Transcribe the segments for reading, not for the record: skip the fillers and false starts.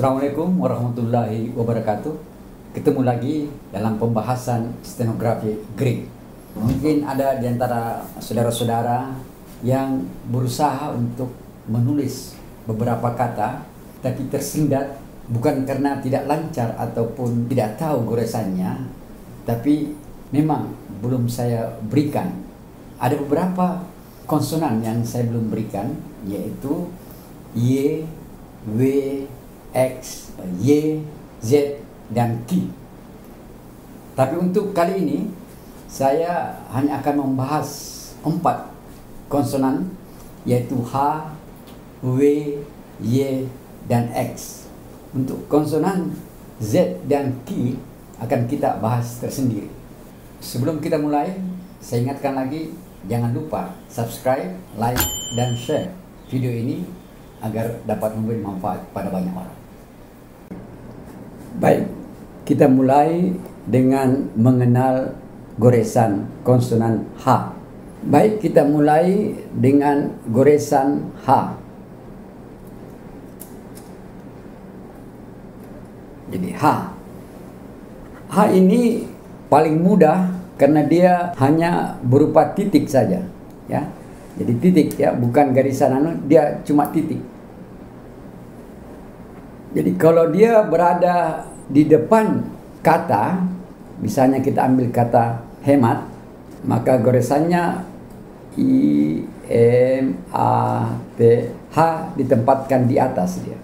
Assalamualaikum warahmatullahi wabarakatuh. Ketemu lagi dalam pembahasan stenografi Greek. Mungkin ada di antara saudara-saudara yang berusaha untuk menulis beberapa kata tapi tersendat, bukan karena tidak lancar ataupun tidak tahu goresannya, tapi memang belum saya berikan. Ada beberapa konsonan yang saya belum berikan, yaitu Y, W, X, Y, Z, dan Q. Tapi untuk kali ini saya hanya akan membahas 4 konsonan, yaitu H, W, Y, dan X. Untuk konsonan Z dan Q akan kita bahas tersendiri. Sebelum kita mulai, saya ingatkan lagi, jangan lupa subscribe, like, dan share video ini agar dapat memberi manfaat pada banyak orang. Baik, kita mulai dengan mengenal goresan konsonan H. Baik, kita mulai dengan goresan H. Jadi H. H ini paling mudah karena dia hanya berupa titik saja, ya. Jadi titik, ya, bukan garisan dia cuma titik. Jadi kalau dia berada di depan kata, misalnya kita ambil kata hemat, maka goresannya I, M, A, T, H ditempatkan di atas dia.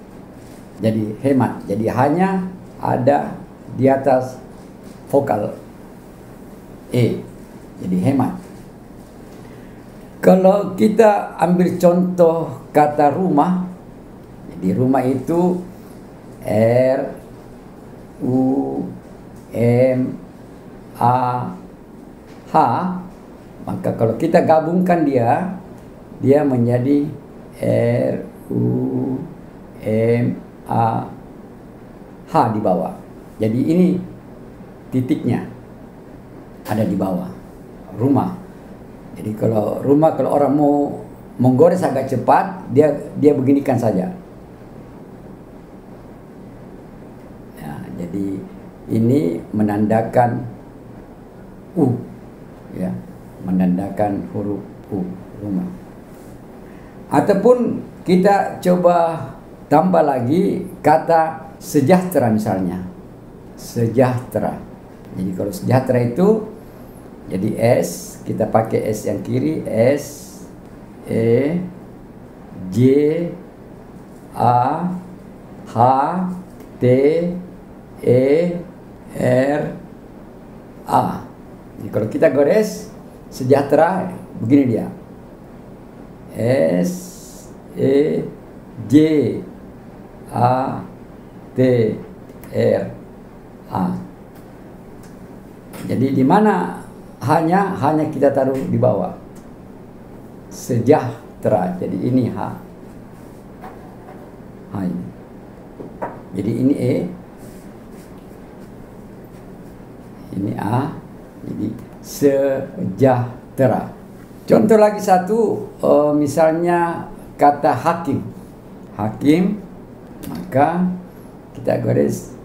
Jadi hemat. Jadi hanya ada di atas vokal E. Jadi hemat. Kalau kita ambil contoh kata rumah, jadi rumah itu R, U, M, A, H, maka kalau kita gabungkan dia menjadi R, U, M, A, H di bawah. Jadi ini titiknya ada di bawah rumah. Jadi kalau rumah, kalau orang mau menggores agak cepat, dia beginikan saja. Jadi ini menandakan U, ya, menandakan huruf U, rumah. Ataupun kita coba tambah lagi kata sejahtera misalnya, sejahtera. Jadi kalau sejahtera itu jadi S, kita pakai S yang kiri, S, E, J, A, H, T, E, R, A. Jadi kalau kita gores sejahtera begini dia. S, E, J, A, T, R, A. Jadi di mana hanya kita taruh di bawah. Sejahtera. Jadi ini H. H ini. Jadi ini E. Ini A, jadi sejahtera. Contoh lagi satu, misalnya kata hakim. Hakim, maka kita garis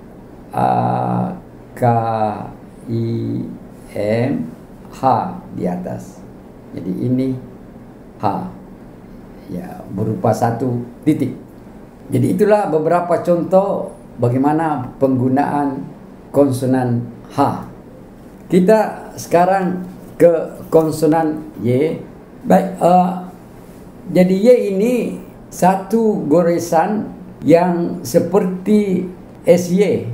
A, K, I, M, H di atas. Jadi ini H, ya, berupa satu titik. Jadi itulah beberapa contoh bagaimana penggunaan konsonan H. Kita sekarang ke konsonan Y. Baik, jadi Y ini satu goresan yang seperti SY,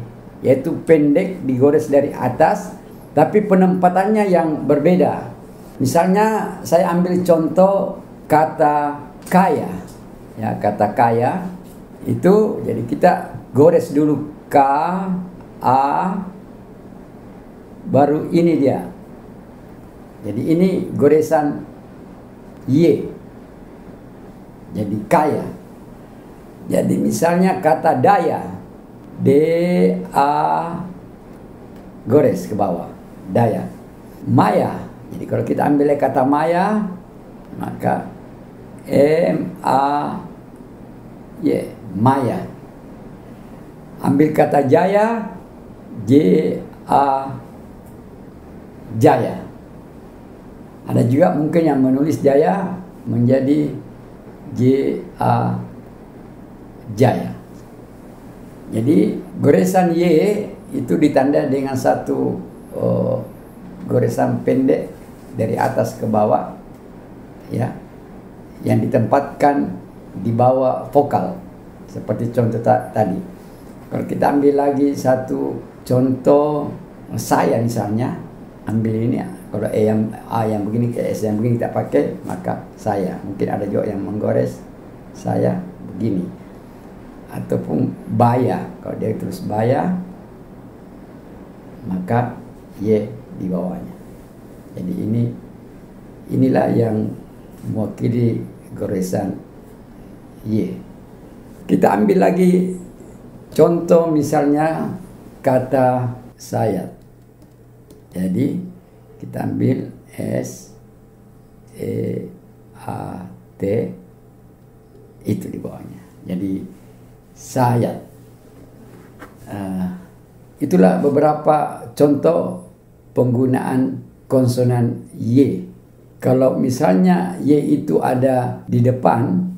yaitu pendek digores dari atas, tapi penempatannya yang berbeda. Misalnya saya ambil contoh kata kaya, ya, kata kaya itu jadi kita gores dulu K, A, baru ini dia. Jadi ini goresan Y. Jadi kaya. Jadi misalnya kata daya, D, A, gores ke bawah, daya. Maya. Jadi kalau kita ambil kata maya, maka M, A, Y, maya. ambil kata jaya, J-A, jaya. Ada juga mungkin yang menulis jaya menjadi J-A, jaya. Jadi goresan Y itu ditanda dengan satu goresan pendek dari atas ke bawah, ya, yang ditempatkan di bawah vokal seperti contoh tadi. Kalau kita ambil lagi satu contoh, saya misalnya ambil ini, kalau A yang begini ke S yang begini kita pakai, maka saya. Mungkin ada juga yang menggores saya begini. Ataupun baya, kalau dia tulis baya, maka Y di bawahnya. Jadi inilah yang mewakili goresan Y. Kita ambil lagi contoh misalnya kata sayat. Jadi kita ambil S, E, A, T, itu di bawahnya. Jadi sayat. Itulah beberapa contoh penggunaan konsonan Y. Kalau misalnya Y itu ada di depan,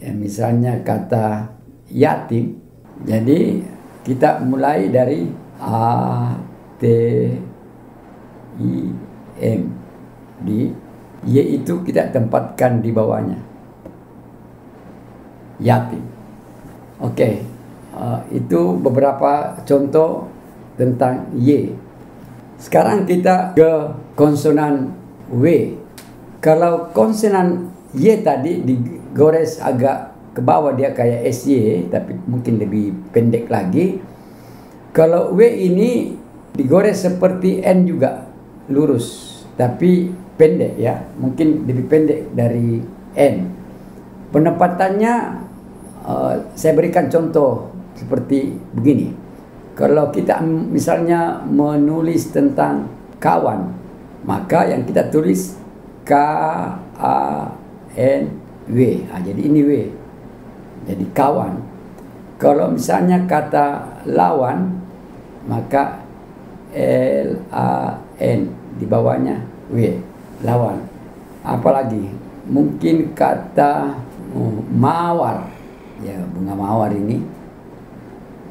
ya misalnya kata yatim, jadi kita mulai dari A, T, I, M. Di Y itu kita tempatkan di bawahnya. Yatim. Oke, itu beberapa contoh tentang Y. Sekarang kita ke konsonan W. Kalau konsonan Y tadi digores agak ke bawah, dia kayak SY, tapi mungkin lebih pendek lagi. Kalau W ini digores seperti N juga, lurus, tapi pendek ya, mungkin lebih pendek dari N. Penempatannya saya berikan contoh seperti begini. Kalau kita misalnya menulis tentang kawan, maka yang kita tulis K-A-N-W. Jadi ini W. Jadi kawan. Kalau misalnya kata lawan, maka L-A-N, di bawahnya W, lawan. Apalagi mungkin kata mawar, ya, bunga mawar ini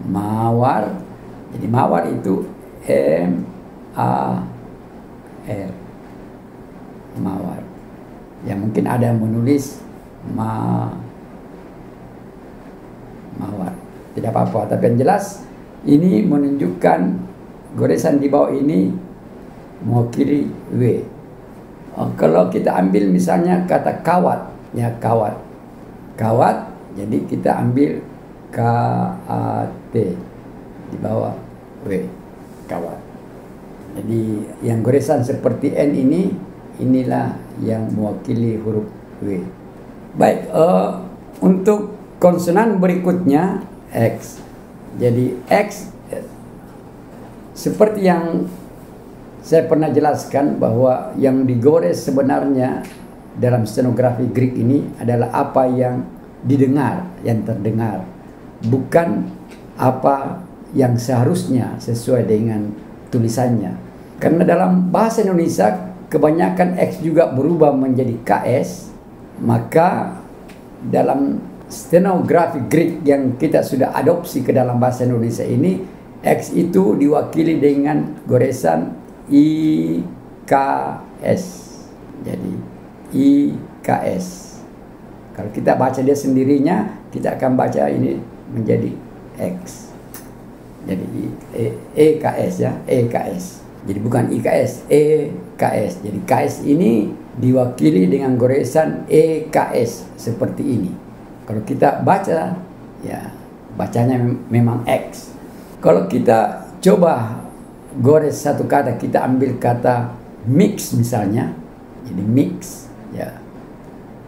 mawar. Jadi mawar itu M-A-R, mawar. Ya mungkin ada yang menulis mawar, tidak apa-apa, tapi yang jelas ini menunjukkan goresan di bawah ini mewakili W. Kalau kita ambil misalnya kata kawat, ya kawat, jadi kita ambil K-A-T di bawah W, kawat. Jadi yang goresan seperti N ini, inilah yang mewakili huruf W. Baik, untuk konsonan berikutnya X. Jadi X seperti yang saya pernah jelaskan bahwa yang digores sebenarnya dalam stenografi Greek ini adalah apa yang didengar, yang terdengar, bukan apa yang seharusnya sesuai dengan tulisannya. Karena dalam bahasa Indonesia kebanyakan X juga berubah menjadi KS, maka dalam stenografi Greek yang kita sudah adopsi ke dalam bahasa Indonesia ini, X itu diwakili dengan goresan IKS. Jadi IKS. Kalau kita baca dia sendirinya, kita akan baca ini menjadi X. Jadi EKS ya, EKS. Jadi bukan IKS, EKS. Jadi KS ini diwakili dengan goresan EKS seperti ini. Kalau kita baca, ya bacanya memang X. Kalau kita coba gores satu kata, kita ambil kata mix misalnya, jadi mix, ya.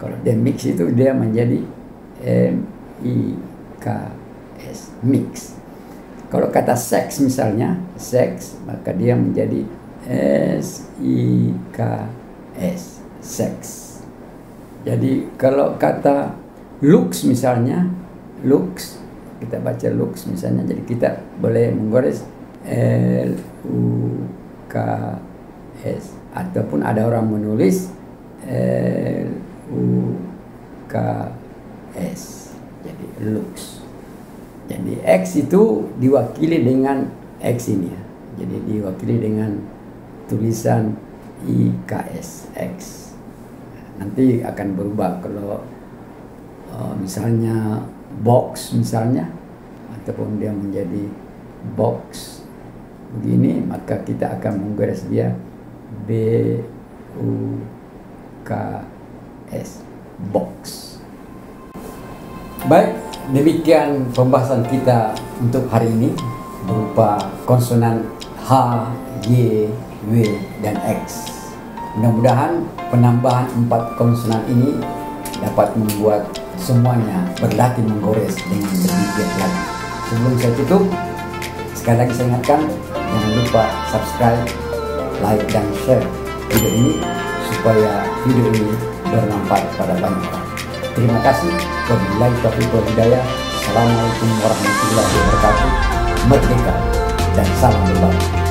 Kalau dia mix itu dia menjadi M-I-K-S, mix. Kalau kata seks misalnya, seks, maka dia menjadi S-I-K-S, seks. Jadi kalau kata looks misalnya, looks, kita baca lux misalnya, jadi kita boleh menggores LUKS, ataupun ada orang menulis LUKS, jadi lux. Jadi X itu diwakili dengan X ini ya, jadi diwakili dengan tulisan IKS, X. Nanti akan berubah kalau misalnya box misalnya, ataupun dia menjadi box begini, maka kita akan menggores dia BUKS, box. Baik, demikian pembahasan kita untuk hari ini berupa konsonan H, Y, W, dan X. Mudah-mudahan penambahan 4 konsonan ini dapat membuat semuanya berlatih menggores dengan lebih giat lagi. Sebelum saya tutup, sekali lagi saya ingatkan, jangan lupa subscribe, like, dan share video ini supaya video ini bermanfaat pada banyak orang. Terima kasih. Wabillahi taufiq wal hidayah. Assalamualaikum warahmatullahi wabarakatuh. Merdeka dan salam berbagi.